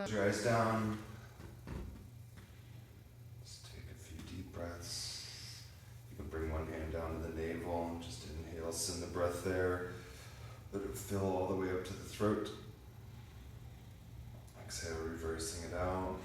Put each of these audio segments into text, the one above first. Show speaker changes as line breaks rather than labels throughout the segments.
Put your eyes down. Just take a few deep breaths. You can bring one hand down to the navel and just inhale, send the breath there. Let it fill all the way up to the throat. Exhale, reversing it out.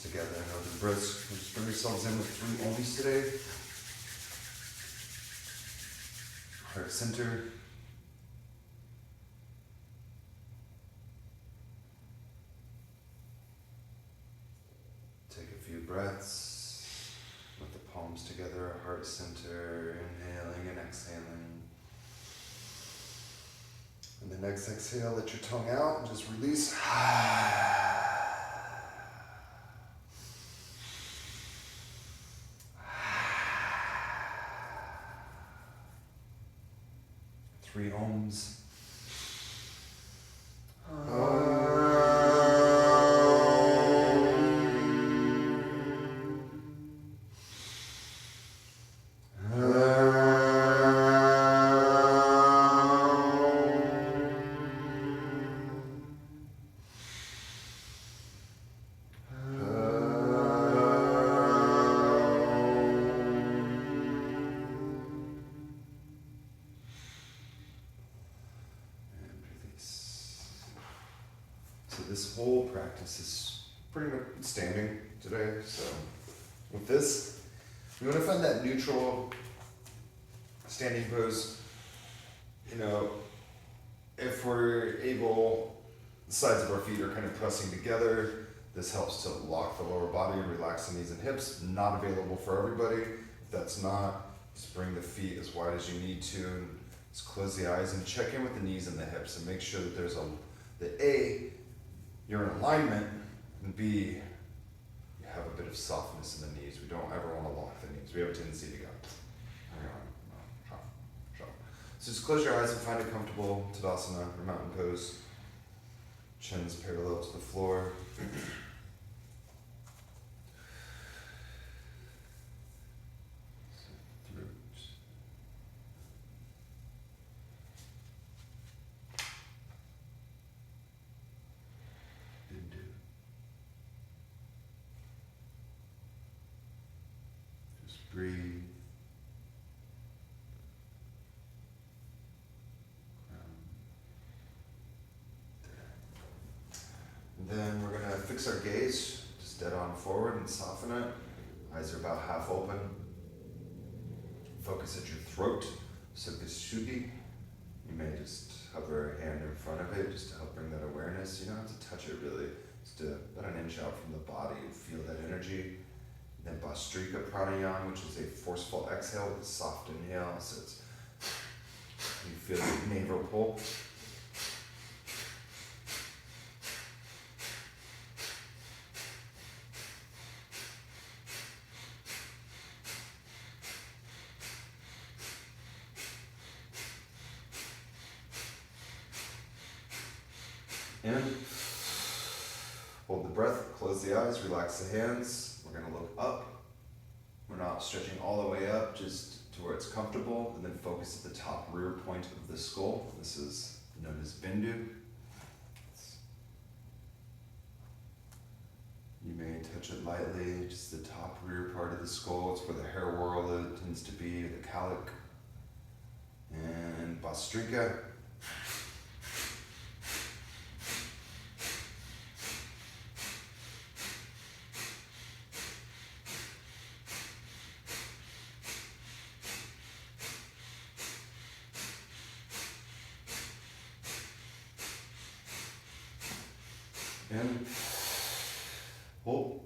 Together and open breaths. Just bring yourselves in with 3 ohms today. Heart center. Take a few breaths with the palms together, heart center, inhaling and exhaling. And the next exhale, let your tongue out and just release. 3 ohms. This whole practice is pretty much standing today, so with this, we want to find that neutral standing pose. You know, if we're able, the sides of our feet are kind of pressing together. This helps to lock the lower body and relax the knees and hips. Not available for everybody. If that's not, just bring the feet as wide as you need to. Just close the eyes and check in with the knees and the hips and make sure that there's you're in alignment, and B, you have a bit of softness in the knees. We don't ever want to lock the knees. We have a tendency to go, drop. So just close your eyes and find a comfortable Tadasana or mountain pose. Chin's parallel to the floor. Breathe. And then we're going to fix our gaze, just dead on forward and soften it. Eyes are about half open. Focus at your throat, Sukhashuddhi. You may just hover a hand in front of it just to help bring that awareness. You don't have to touch it really. Just about an inch out from the body and feel that energy. Then Bhastrika pranayama, which is a forceful exhale with a soft inhale. So it's, you feel the navel pull. In. Hold the breath, close the eyes, relax the hands. We're going to look up. We're not stretching all the way up, just to where it's comfortable, and then focus at the top rear point of the skull. This is known as Bindu. You may touch it lightly, just the top rear part of the skull. It's where the hair whorl tends to be, the calic. And Bhastrika. In, hold,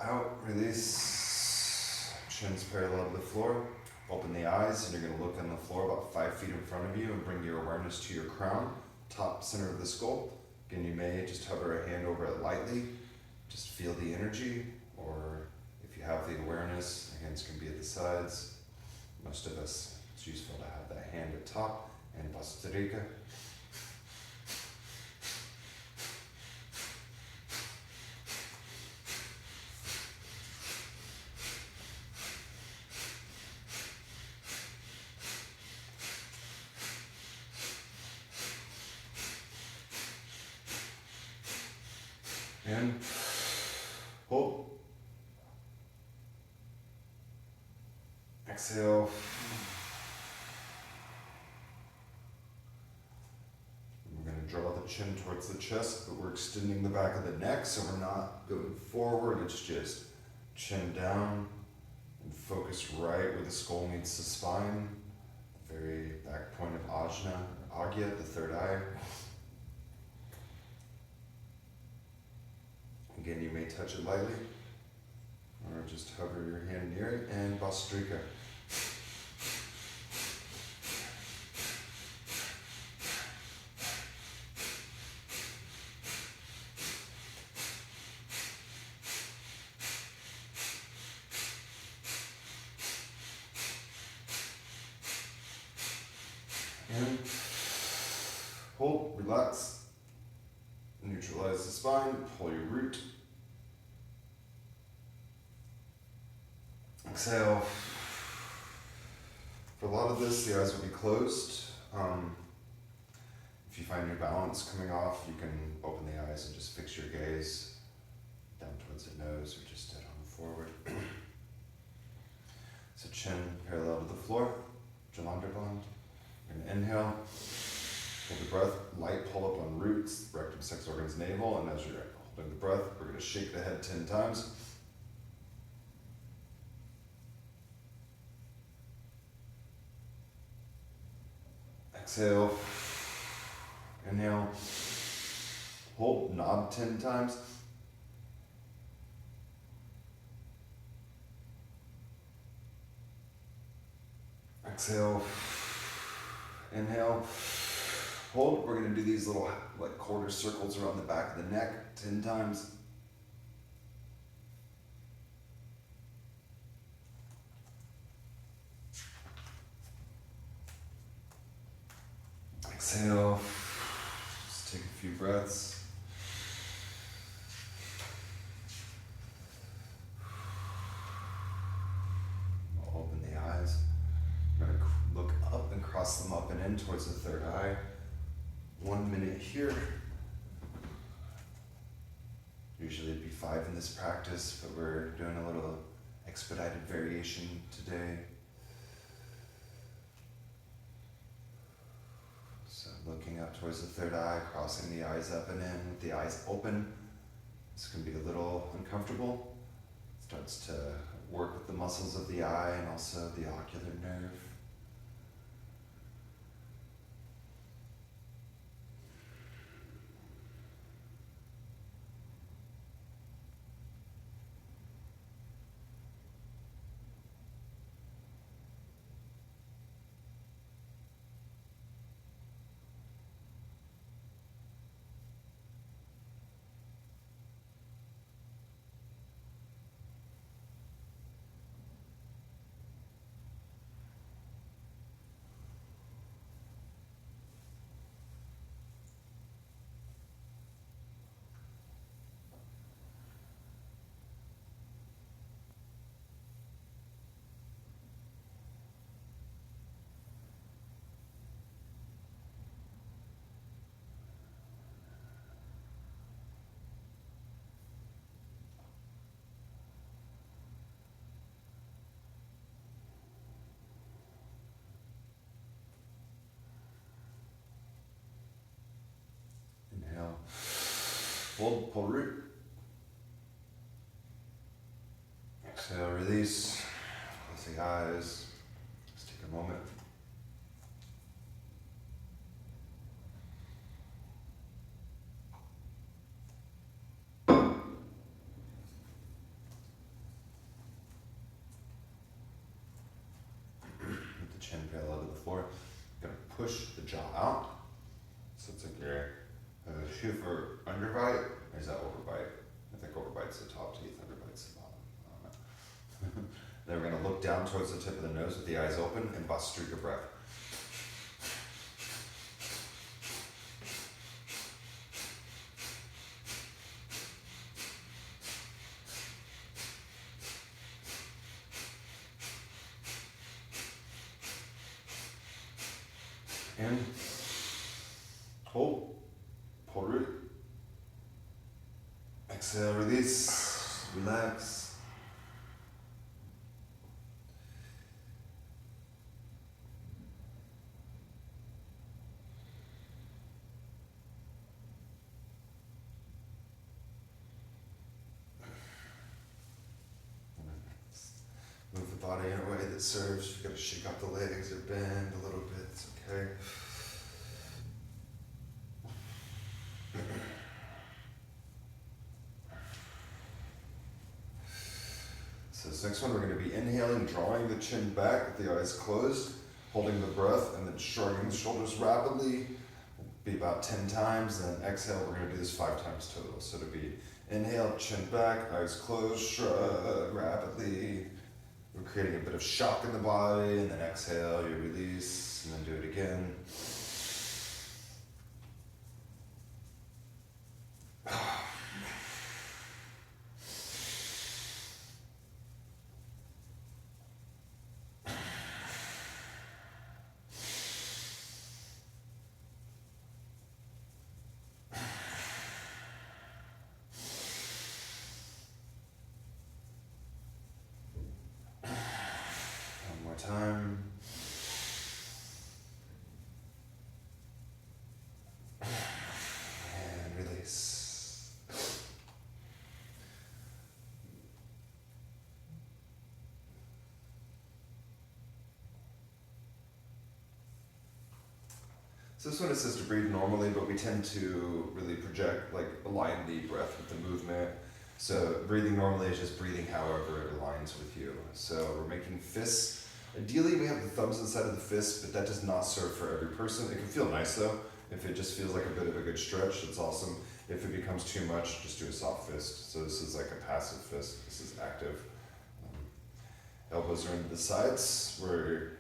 out, release, chin's parallel to the floor, open the eyes, and you're going to look on the floor about 5 feet in front of you and bring your awareness to your crown, top center of the skull. Again, you may just hover a hand over it lightly, just feel the energy, or if you have the awareness, the hands can be at the sides. Most of us, it's It's useful to have that hand at top and Bastrika. And hold. Exhale. We're going to draw the chin towards the chest, but we're extending the back of the neck, so we're not going forward. It's just chin down and focus right where the skull meets the spine, the very back point of Ajna, or Agya, the third eye. Again, you may touch it lightly, or just hover your hand near it, and Bastrika. And hold, relax, neutralize the spine, pull your root. Exhale. For a lot of this, the eyes will be closed. If you find your balance coming off, you can open the eyes and just fix your gaze down towards the nose or just dead on forward. So chin parallel to the floor, Jalandhar. We're going to inhale, hold the breath, light pull up on roots, rectum, sex organs, navel, and as you're holding the breath, we're going to shake the head 10 times. Exhale, inhale, hold, nod 10 times. Exhale, inhale, hold. We're going to do these little like quarter circles around the back of the neck 10 times. Exhale, just take a few breaths. I'll open the eyes. I'm going to look up and cross them up and in towards the third eye. 1 minute here. Usually it'd be 5 in this practice, but we're doing a little expedited variation today. So looking up towards the third eye, crossing the eyes up and in with the eyes open. This can be a little uncomfortable. It starts to work with the muscles of the eye and also the ocular nerve. Inhale, hold, pull root. Exhale, release. Close the eyes. Just take a moment. With the chin parallel to the floor. You're going to push the jaw out. So it's like you're shoot for underbite, or is that overbite? I think overbite's the top teeth, underbite's the bottom. Then we're going to look down towards the tip of the nose with the eyes open and Bhastrika breath. In, hold, pull root. Exhale, release, relax. Move the body in a way that serves. You've got to shake out the legs or bend a little bit. It's okay. So this next one, we're going to be inhaling, drawing the chin back with the eyes closed, holding the breath, and then shrugging the shoulders rapidly. Be about 10 times. Then exhale, we're going to do this 5 times total. So it'll be inhale, chin back, eyes closed, shrug rapidly. We're creating a bit of shock in the body, and then exhale, you release, and then do it again. Time. And release. So this one it says to breathe normally, but we tend to really project, like align the breath with the movement. So breathing normally is just breathing however it aligns with you. So we're making fists. Ideally, we have the thumbs inside of the fist, but that does not serve for every person. It can feel nice though. If it just feels like a bit of a good stretch, it's awesome. If it becomes too much, just do a soft fist. So this is like a passive fist. This is active. Elbows are into the sides. We're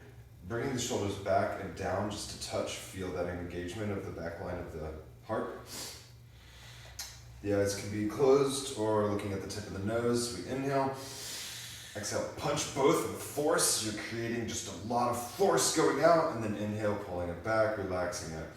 bringing the shoulders back and down just to touch. Feel that engagement of the back line of the heart. The eyes can be closed or looking at the tip of the nose. We inhale. Exhale, punch both with force. You're creating just a lot of force going out, and then inhale, pulling it back, relaxing it.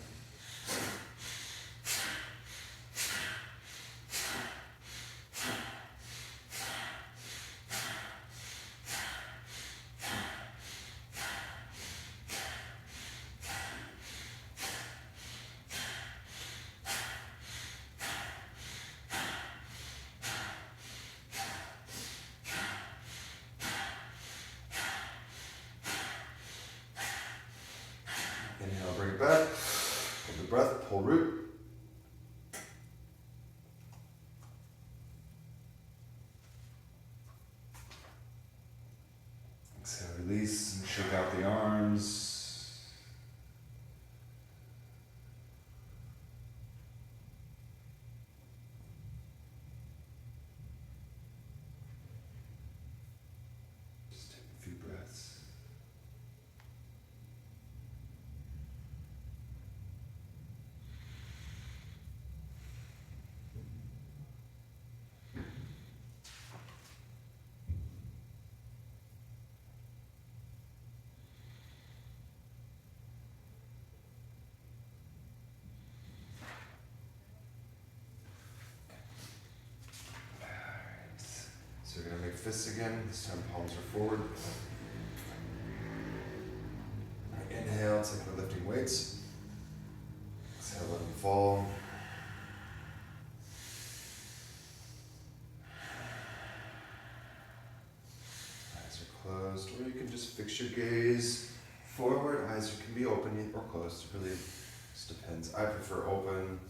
Inhale, bring it back. Hold the breath, pull root. Exhale, release, and shake out the arms. Just take a few breaths. So we're going to make fists again. This time palms are forward. Inhale, it's like we're lifting weights. Exhale, let them fall. Eyes are closed, or you can just fix your gaze forward. Eyes can be open or closed. It really just depends. I prefer open.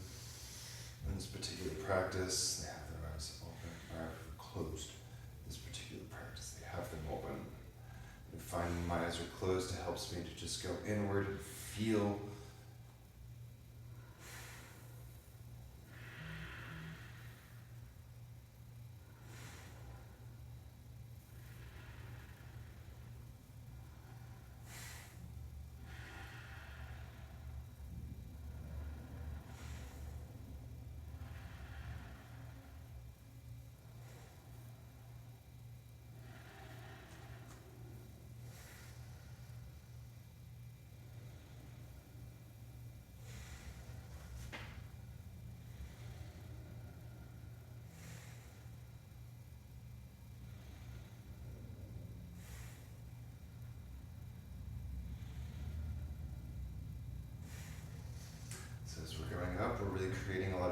In this particular practice, they have their eyes open. Or I prefer closed. This particular practice, they have them open. And finding my eyes are closed, it helps me to just go inward and feel.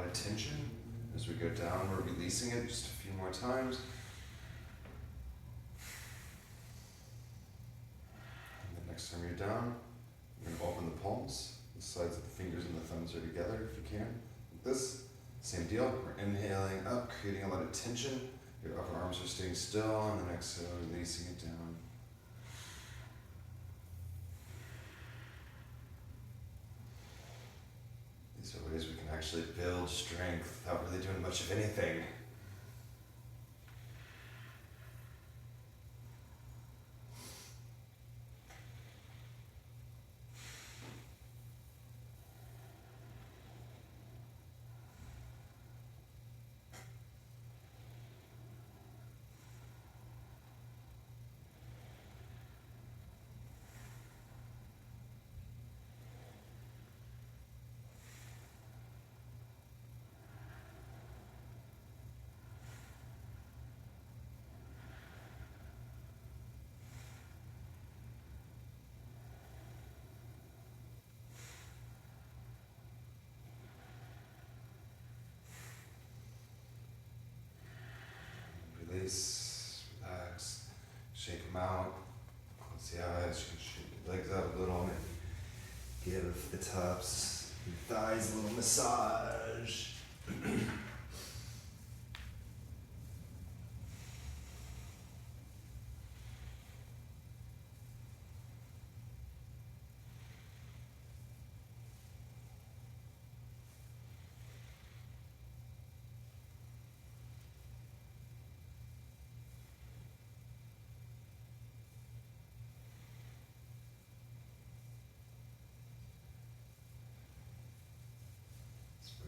of tension. As we go down, we're releasing it just a few more times. And the next time you're down, you're going to open the palms. The sides of the fingers and the thumbs are together if you can. Like this, same deal. We're inhaling up, creating a lot of tension. Your upper arms are staying still, and then exhale, releasing it down. These are ways we can actually build strength without really doing much of anything. Release, relax, shake them out, close the eyes, you can shake your legs out a little, and give the tops of your thighs a little massage.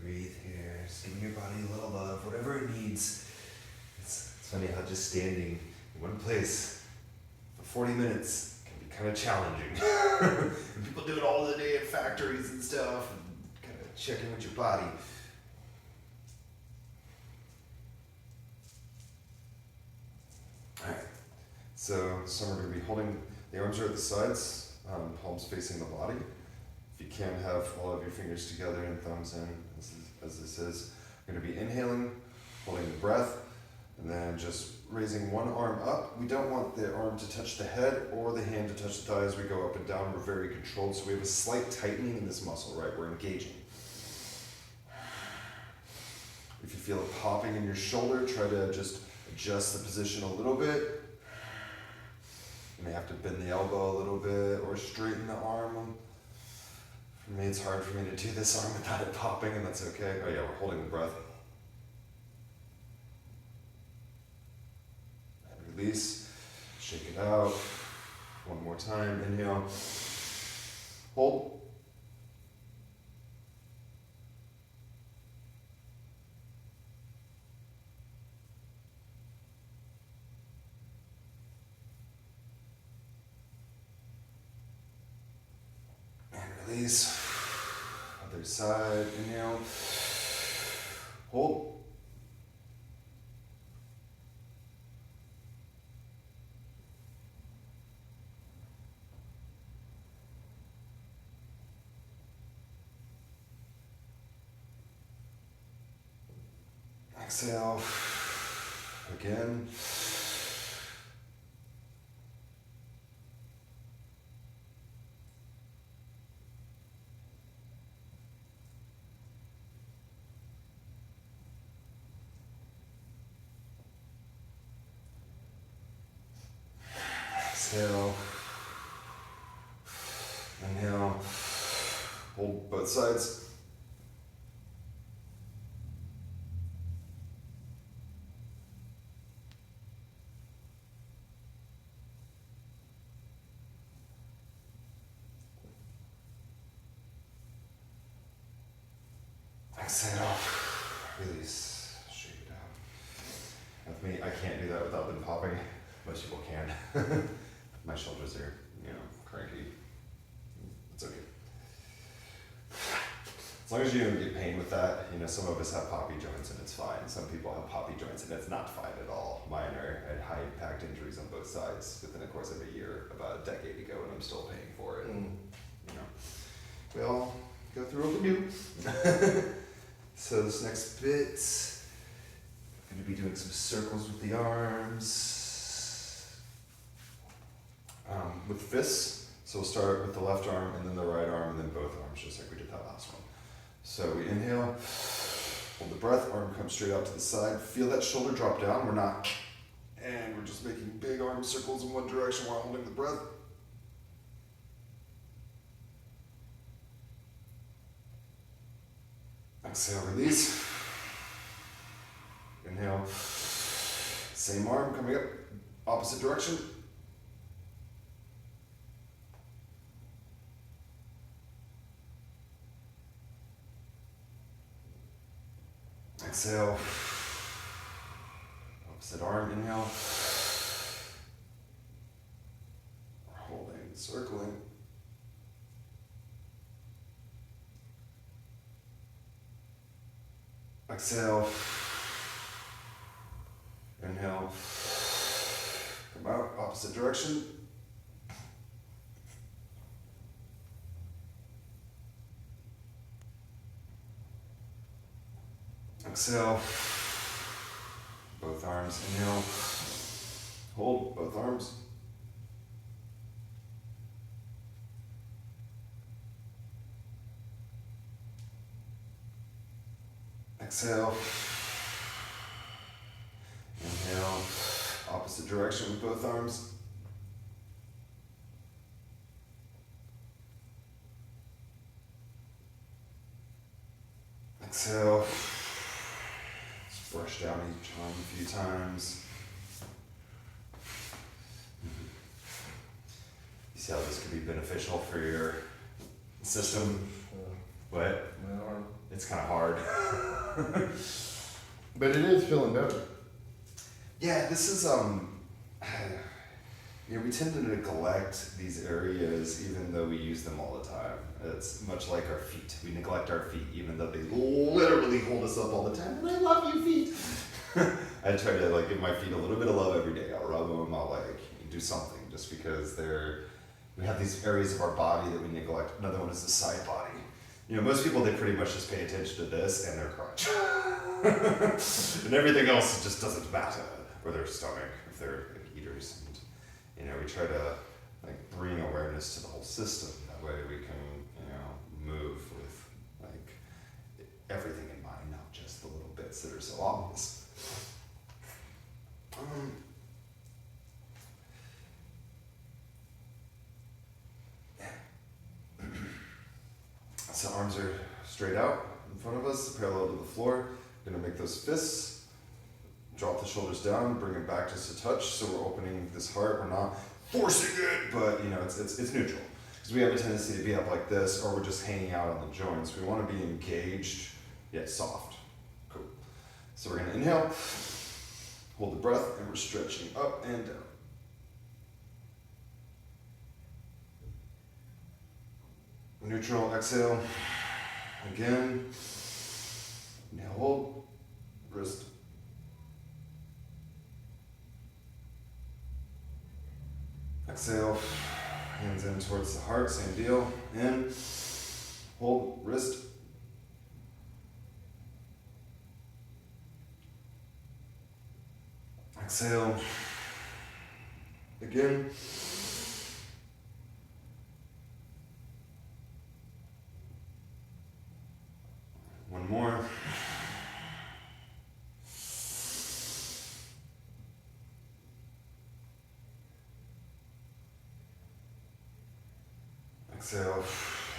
Breathe here, just giving your body a little love, whatever it needs. It's funny how just standing in one place for 40 minutes can be kind of challenging. And people do it all the day at factories and stuff, and kind of checking with your body. Alright, so some are going to be holding, the arms are at the sides, palms facing the body. If you can have all of your fingers together and thumbs in, as this is, you're going to be inhaling, holding the breath, and then just raising one arm up. We don't want the arm to touch the head or the hand to touch the thigh as we go up and down. We're very controlled, so we have a slight tightening in this muscle, right? We're engaging. If you feel it popping in your shoulder, try to just adjust the position a little bit. You may have to bend the elbow a little bit or straighten the arm. For me, it's hard for me to do this arm without it popping, and that's okay. Oh yeah, we're holding the breath. And release, shake it out. One more time, inhale, hold. And release. Other side, inhale, hold. Exhale, again. Exhale, inhale, hold both sides. Exhale, release, shake it out. With me, I can't do that without them popping. Most people can. My shoulders are, cranky. It's okay. As long as you don't get pain with that, some of us have poppy joints and it's fine. Some people have poppy joints and it's not fine at all. Mine had high impact injuries on both sides within the course of a year, about a decade ago, and I'm still paying for it. And, we all go through what we do. So this next bit, I'm going to be doing some circles with the arms. With fists, so we'll start with the left arm and then the right arm and then both arms, just like we did that last one. So we inhale, hold the breath, arm comes straight out to the side. Feel that shoulder drop down, we're not, and we're just making big arm circles in one direction while holding the breath. Exhale, release. Inhale, same arm coming up, opposite direction. Exhale, opposite arm, inhale, holding, circling. Exhale, inhale, come out, opposite direction. Exhale, both arms, inhale, hold both arms. Exhale, inhale, opposite direction with both arms. Exhale. Brush down each arm a few times. You see how this could be beneficial for your system? What?
My arm.
It's kind of hard.
But it is feeling better.
Yeah, this is we tend to neglect these areas even though we use them all the time. It's much like our feet. We neglect our feet even though they literally hold us up all the time. And I love you, feet. I try to give my feet a little bit of love every day. I'll rub them, I'll do something just because we have these areas of our body that we neglect. Another one is the side body. Most people, they pretty much just pay attention to this and their crotch. And everything else just doesn't matter. Or their stomach, if they're eaters. And, we try to bring awareness to the whole system. That way we can, move with everything in mind, not just the little bits that are so obvious. So arms are straight out in front of us, parallel to the floor. We're gonna make those fists. Drop the shoulders down, bring it back just a touch. So we're opening this heart. We're not forcing it, but it's neutral. Because we have a tendency to be up like this, or we're just hanging out on the joints. We want to be engaged, yet soft. Cool. So we're gonna inhale, hold the breath, and we're stretching up and down. Neutral, exhale. Again. Inhale, hold. Wrist. Exhale. Hands in towards the heart, same deal. In. Hold, wrist. Exhale. Again. One more. Exhale.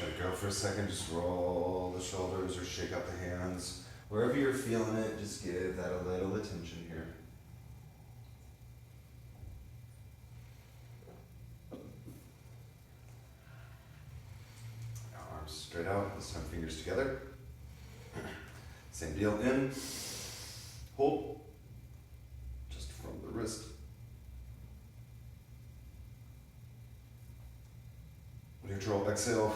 Let it go for a second. Just roll the shoulders or shake out the hands. Wherever you're feeling it, just give that a little attention here. Now arms straight out. This time fingers together. Same deal, in, hold, just from the wrist. Neutral, exhale,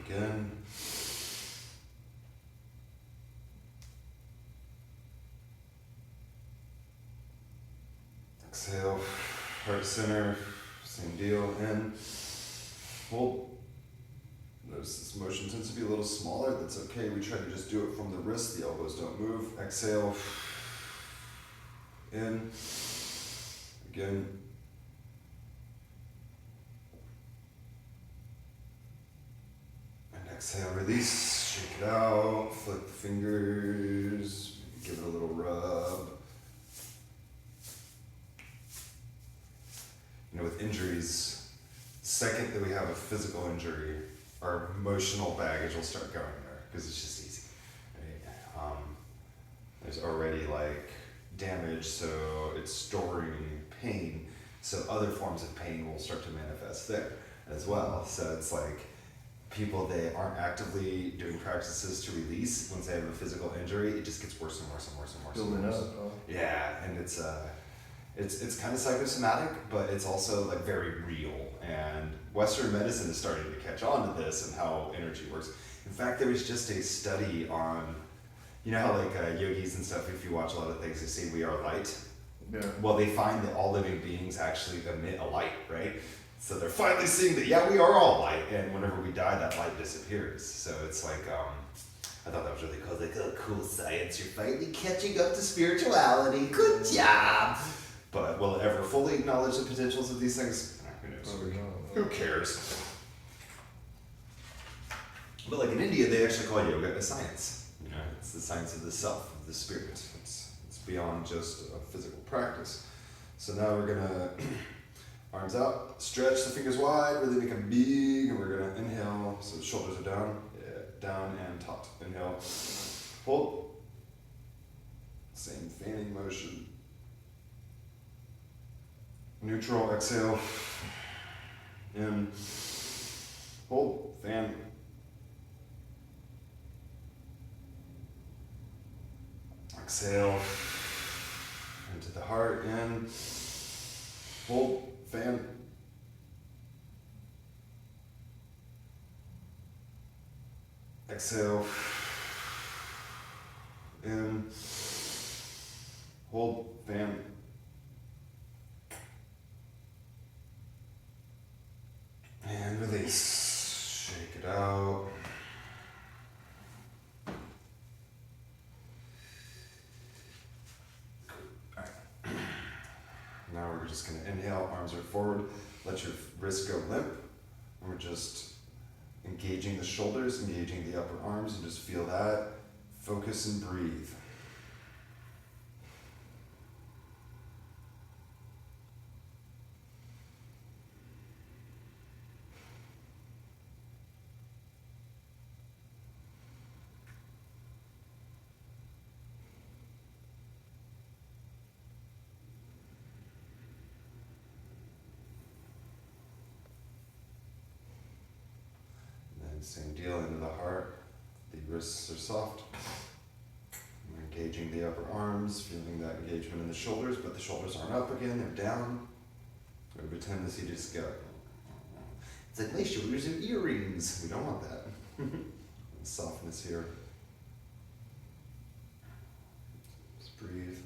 again. Exhale, heart center, same deal, in, hold, Notice this motion tends to be a little smaller. That's okay. We try to just do it from the wrist. The elbows don't move. Exhale. In. Again. And exhale, release. Shake it out. Flick the fingers. Give it a little rub. You know, with injuries, the second that we have a physical injury, our emotional baggage will start going there because it's just easy. Right? There's already like damage, so it's storing pain. So other forms of pain will start to manifest there as well. So it's like people, they aren't actively doing practices to release once they have a physical injury. It just gets worse and worse and worse and worse.
Building up.
Yeah, and it's kind of psychosomatic, but it's also like very real. And Western medicine is starting to catch on to this and how energy works. In fact, there was just a study on, you know how like yogis and stuff, if you watch a lot of things, they say we are light.
Yeah.
Well, they find that all living beings actually emit a light, right? So they're finally seeing that, yeah, we are all light, and whenever we die, that light disappears. So it's like, I thought that was really cool. It's like, oh, cool science, you're finally catching up to spirituality. Good job. But will it ever fully acknowledge the potentials of these things? Who knows? Who cares? But like in India, they actually call yoga a science. You know, it's the science of the self, of the spirit. It's beyond just a physical practice. So now we're gonna arms out, stretch the fingers wide, really make them big, and we're gonna inhale. So the shoulders are down, down and taut. Inhale, hold. Same fanning motion. Neutral, exhale. In, hold, fan. Exhale. Into the heart, in, hold, fan. Exhale. In, hold, fan. And release. Shake it out. Alright. Now we're just going to inhale, arms are forward. Let your wrists go limp. And we're just engaging the shoulders, engaging the upper arms, and just feel that. Focus and breathe. Same deal into the heart. The wrists are soft. We're engaging the upper arms, feeling that engagement in the shoulders, but the shoulders aren't up again, they're down. We have a tendency to just go, it's like my shoulders are earrings. We don't want that. Softness here. Just breathe.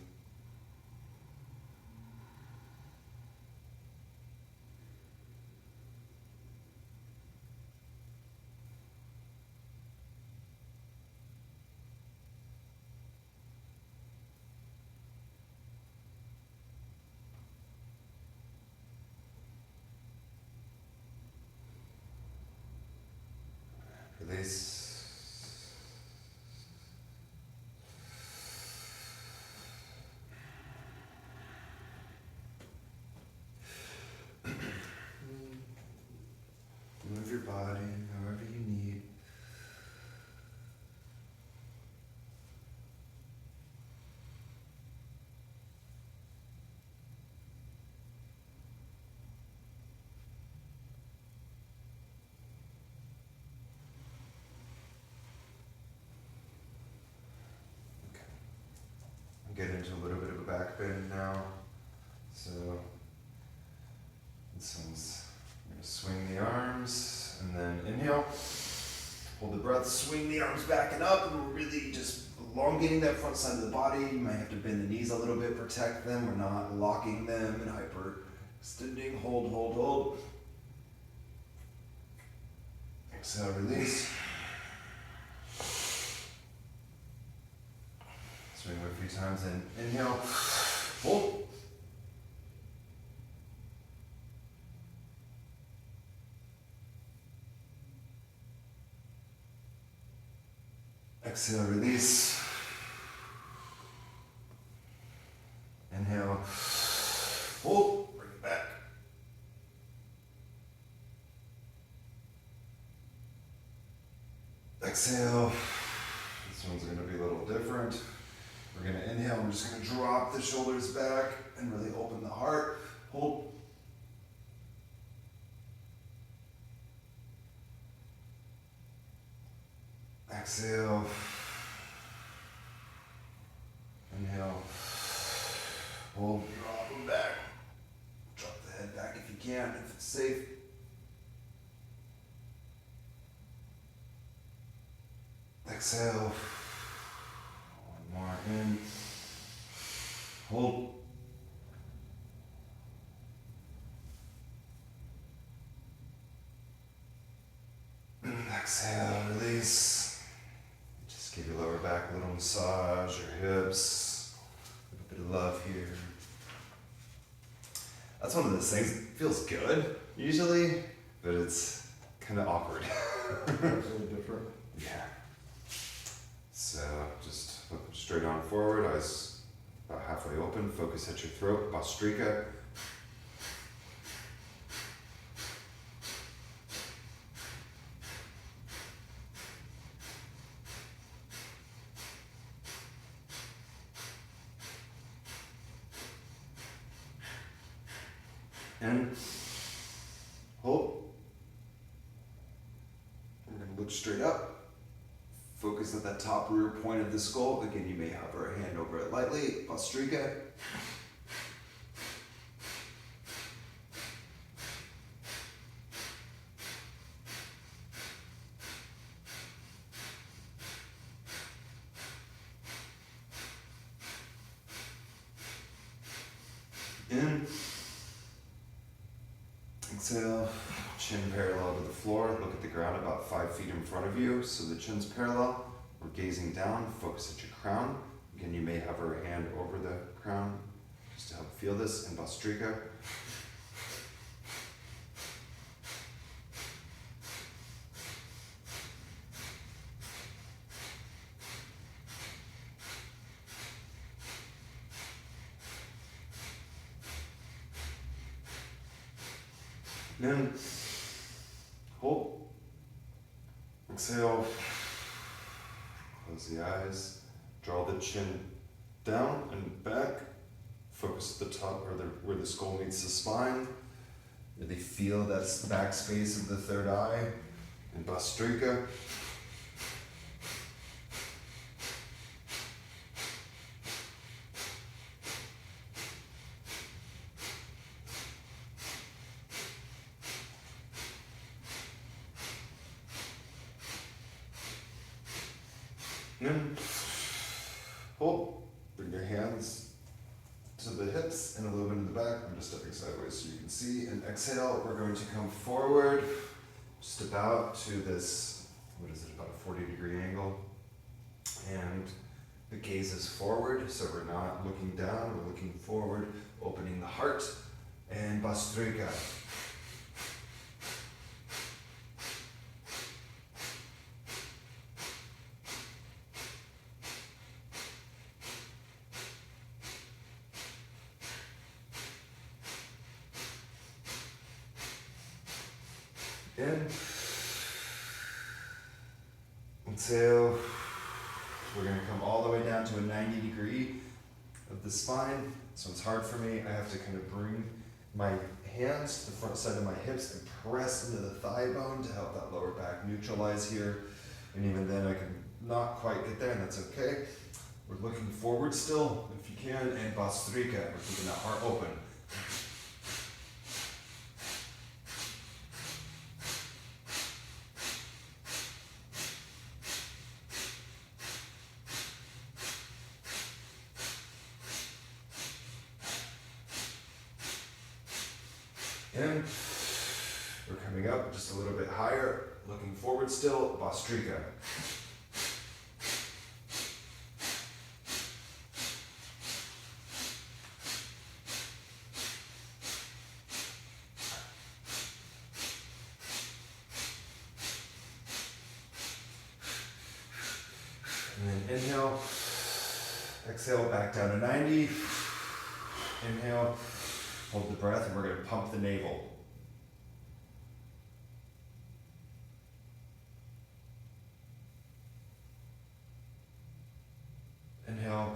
Release. Move your body however you need. Get into a little bit of a back bend now. So this one's, I'm going to swing the arms and then inhale. Hold the breath, swing the arms back and up, and we're really just elongating that front side of the body. You might have to bend the knees a little bit, protect them. We're not locking them and hyper extending. Hold, hold, hold. Exhale, release. Swing a few times in. Inhale, hold. Exhale, release. Inhale, hold, bring it back. Exhale. This one's going to be a little different. We're going to inhale. We're just going to drop the shoulders back and really open the heart. Hold. Exhale. Inhale. Hold. Drop them back. Drop the head back if you can, if it's safe. Exhale. One more in. Hold. Exhale, release. Just give your lower back a little massage, your hips, a bit of love here. That's one of those things that feels good usually, but it's kind of awkward.
It's really different.
Yeah. So just look straight on forward, eyes about halfway open, focus at your throat, Bhastrika. And hold. We're going to look straight up. Focus at that top rear point of the skull. Again, you may hover a hand over it lightly. Bhastrika. In. Exhale, chin parallel to the floor. Look at the ground about 5 feet in front of you. So the chin's parallel. We're gazing down. Focus at your crown. Again, you may hover a hand over the crown just to help feel this in Bhastrika. In. Hold. Exhale. Close the eyes. Draw the chin down and back. Focus at the top where the skull meets the spine. Really feel that back space of the third eye in Bhastrika. In. Hold. Bring your hands to the hips and a little bit in the back. I'm just stepping sideways so you can see. And exhale, we're going to come forward just about to this, what is it, about a 40-degree angle. And the gaze is forward, so we're not looking down, we're looking forward, opening the heart. And Bhastrika. In. Exhale. We're going to come all the way down to a 90-degree of the spine. This one's hard for me. I have to kind of bring my hands to the front side of my hips and press into the thigh bone to help that lower back neutralize here. And even then I can not quite get there, and that's okay. We're looking forward still, if you can, and Bhastrika. We're keeping that heart open. In. We're coming up just a little bit higher, looking forward still, Bastrika. And then inhale, exhale back down to 90. Inhale, hold the breath, and we're going to pump the navel. Inhale,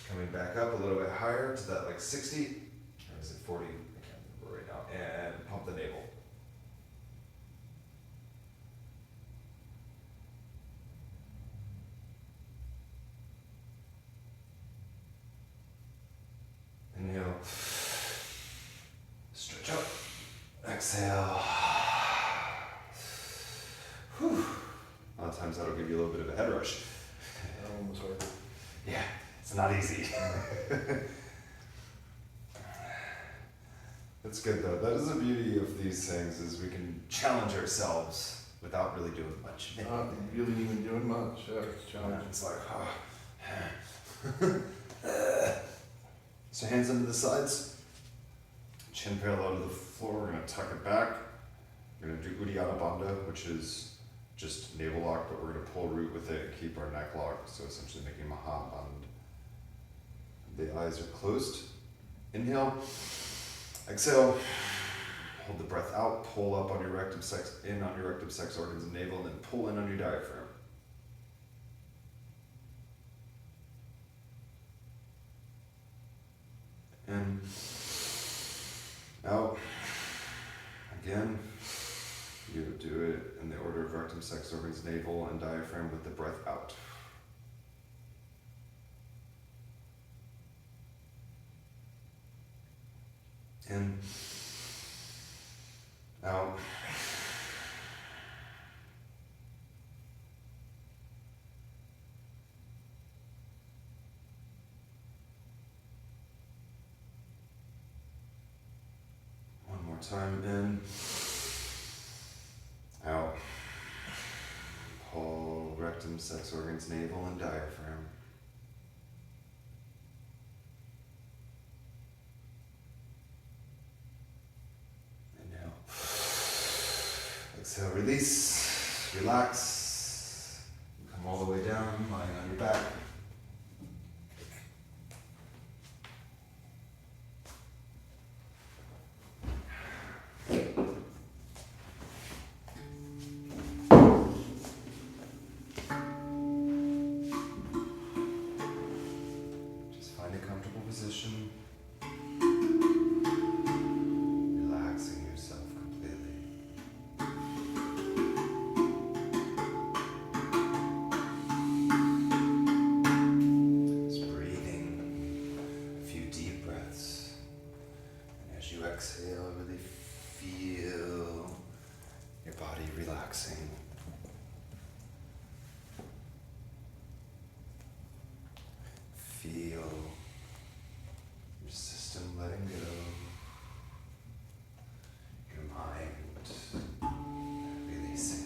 coming back up a little bit higher to that like 60, or is it 40? I can't remember right now. And pump the navel. Inhale, stretch up, exhale. Whew. A lot of times that'll give you a little bit of a head rush.
That one was hard.
Yeah, it's not easy. That's good though. That is the beauty of these things, is we can challenge ourselves without really doing much.
Not really even doing much. Yeah, it's challenging.
It's like, So hands into the sides, chin parallel to the floor. We're going to tuck it back. We're going to do Uddiyana Bandha, which is just navel lock, but we're going to pull root with it and keep our neck locked. So essentially making Maha Bandha. The eyes are closed. Inhale, exhale. Hold the breath out. Pull up on your rectum sex, in on your rectum sex organs and navel, and then pull in on your diaphragm. And out. Again, you do it in the order of rectum, sex organs, navel, and diaphragm with the breath out. In, out. One more time, in, out. Pull rectum, sex organs, navel, and diaphragm. Inhale. Exhale, release, relax. Come all the way down, lying on your back. Just find a comfortable position. Relaxing yourself completely. Just breathing a few deep breaths. And as you exhale, really feel your body relaxing. Feel your system letting go. Your mind releasing.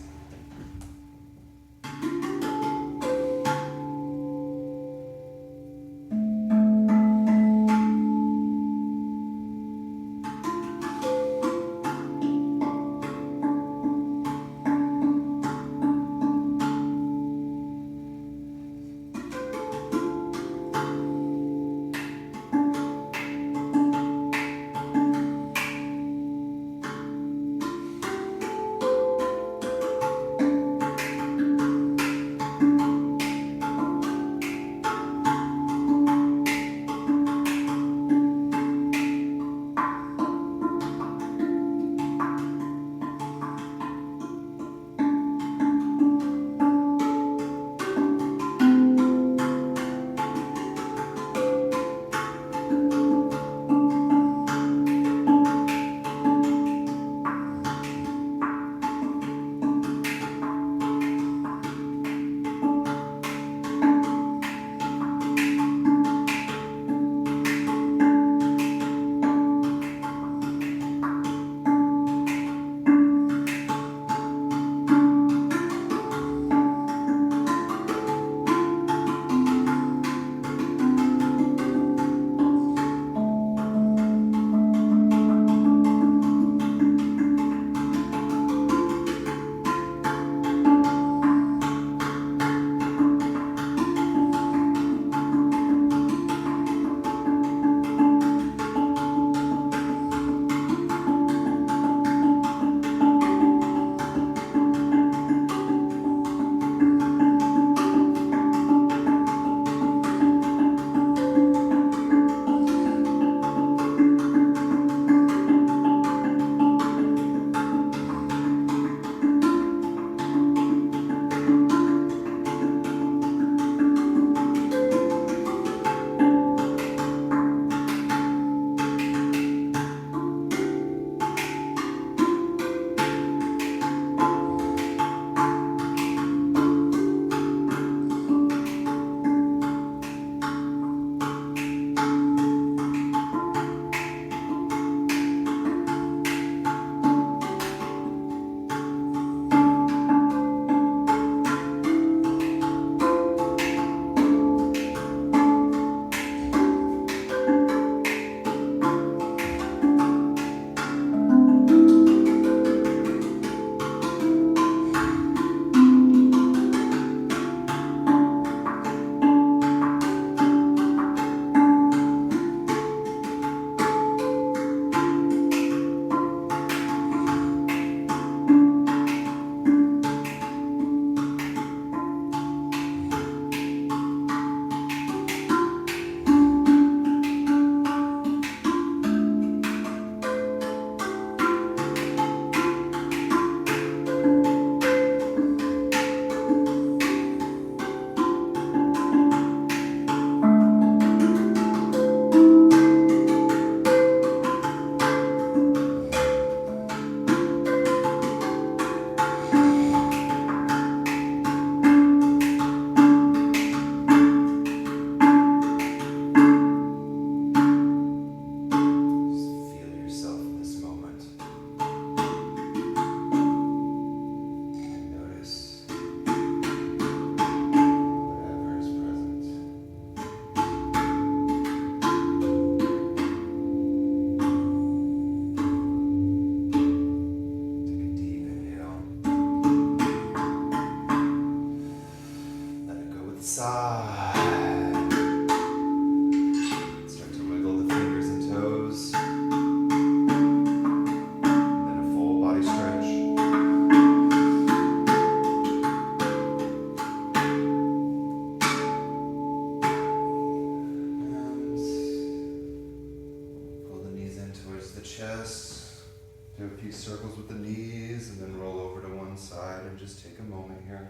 side and just take a moment here.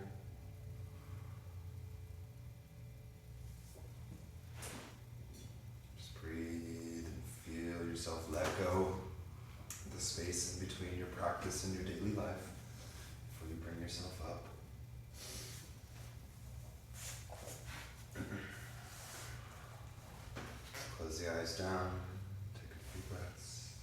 Just breathe and feel yourself let go of the space in between your practice and your daily life before you bring yourself up. Close the eyes down, take a few breaths.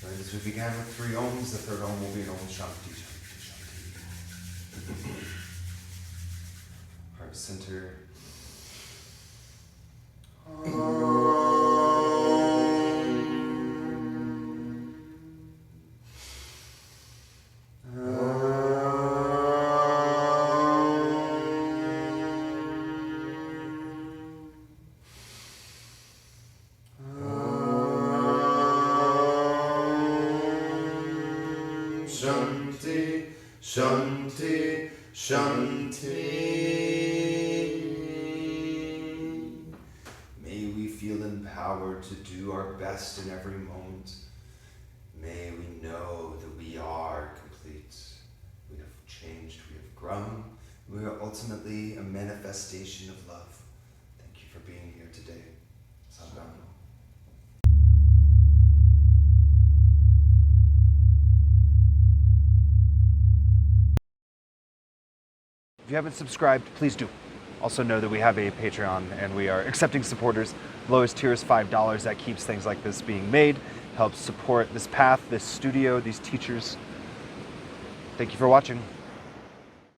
Right, as we began with 3 ohms, the third ohm will be an Om Shanti Shanti Shanti. Heart center. Shanti, Shanti, Shanti. May we feel empowered to do our best in every moment. May we know that we are complete. We have changed, we have grown. We are ultimately a manifestation of love. Thank you for being here today. Sadhguru.
If you haven't subscribed, please do. Also know that we have a Patreon and we are accepting supporters. Lowest tier is $5. That keeps things like this being made, helps support this path, this studio, these teachers. Thank you for watching.